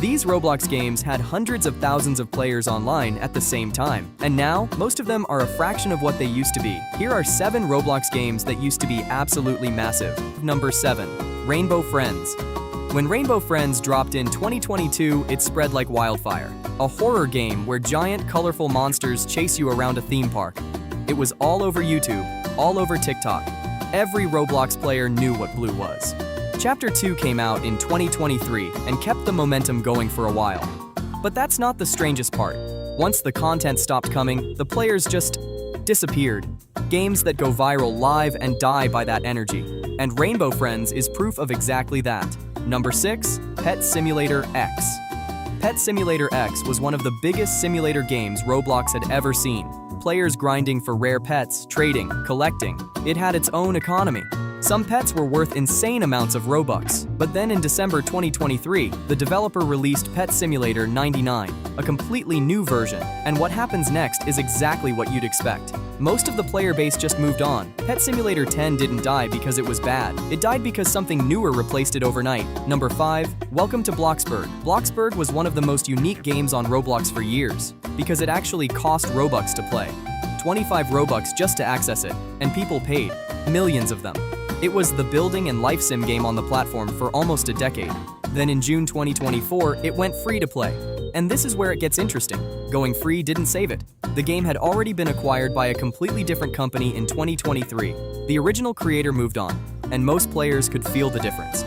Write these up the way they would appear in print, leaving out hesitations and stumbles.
These Roblox games had hundreds of thousands of players online at the same time, and now, most of them are a fraction of what they used to be. Here are 7 Roblox games that used to be absolutely massive. Number 7. Rainbow Friends. When Rainbow Friends dropped in 2022, it spread like wildfire. A horror game where giant, colorful monsters chase you around a theme park. It was all over YouTube, all over TikTok. Every Roblox player knew what blue was. Chapter 2 came out in 2023 and kept the momentum going for a while. But that's not the strangest part. Once the content stopped coming, the players just disappeared. Games that go viral live and die by that energy. And Rainbow Friends is proof of exactly that. Number 6. Pet Simulator X. Pet Simulator X was one of the biggest simulator games Roblox had ever seen. Players grinding for rare pets, trading, collecting. It had its own economy. Some pets were worth insane amounts of Robux, but then in December 2023, the developer released Pet Simulator 99, a completely new version, and what happens next is exactly what you'd expect. Most of the player base just moved on. Pet Simulator 10 didn't die because it was bad. It died because something newer replaced it overnight. Number 5. Welcome to Bloxburg. Bloxburg was one of the most unique games on Roblox for years, because it actually cost Robux to play. 25 Robux just to access it, and people paid. Millions of them. It was the building and life sim game on the platform for almost a decade. Then in June 2024, it went free to play. And this is where it gets interesting. Going free didn't save it. The game had already been acquired by a completely different company in 2023. The original creator moved on, and most players could feel the difference.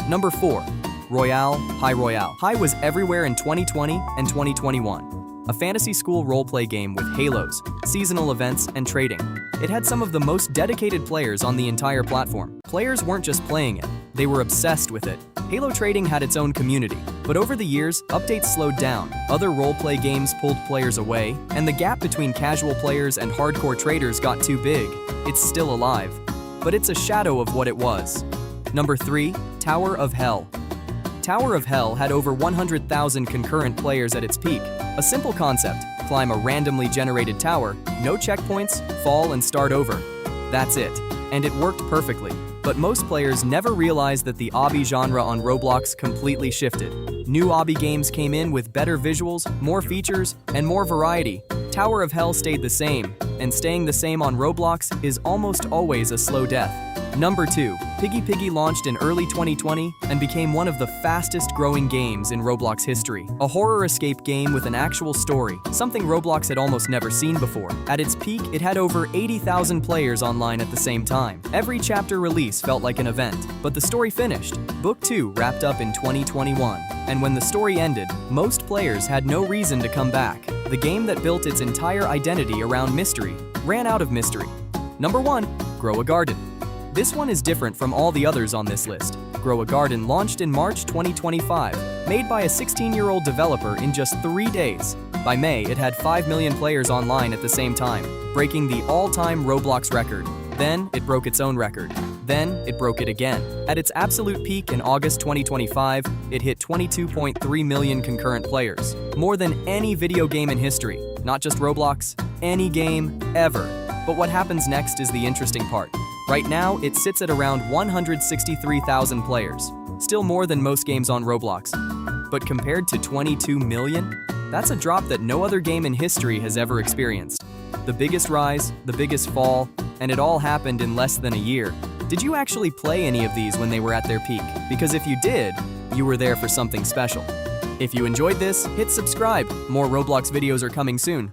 Number 4. Royale, High Royale. High was everywhere in 2020 and 2021. A fantasy school roleplay game with halos, seasonal events, and trading. It had some of the most dedicated players on the entire platform. Players weren't just playing it, they were obsessed with it. Halo trading had its own community, but over the years, updates slowed down, other roleplay games pulled players away, and the gap between casual players and hardcore traders got too big. It's still alive, but it's a shadow of what it was. Number 3. Tower of Hell. Tower of Hell had over 100,000 concurrent players at its peak. A simple concept: climb a randomly generated tower, no checkpoints, fall and start over. That's it. And it worked perfectly. But most players never realized that the obby genre on Roblox completely shifted. New obby games came in with better visuals, more features, and more variety. Tower of Hell stayed the same, and staying the same on Roblox is almost always a slow death. Number 2. Piggy Piggy launched in early 2020 and became one of the fastest growing games in Roblox history. A horror escape game with an actual story, something Roblox had almost never seen before. At its peak, it had over 80,000 players online at the same time. Every chapter release felt like an event, but the story finished. Book 2 wrapped up in 2021, and when the story ended, most players had no reason to come back. The game that built its entire identity around mystery ran out of mystery. Number 1. Grow a Garden. This one is different from all the others on this list. Grow a Garden launched in March 2025, made by a 16-year-old developer in just 3 days. By May, it had 5 million players online at the same time, breaking the all-time Roblox record. Then, it broke its own record. Then, it broke it again. At its absolute peak in August 2025, it hit 22.3 million concurrent players. More than any video game in history. Not just Roblox, any game, ever. But what happens next is the interesting part. Right now, it sits at around 163,000 players, still more than most games on Roblox. But compared to 22 million, that's a drop that no other game in history has ever experienced. The biggest rise, the biggest fall, and it all happened in less than a year. Did you actually play any of these when they were at their peak? Because if you did, you were there for something special. If you enjoyed this, hit subscribe. More Roblox videos are coming soon.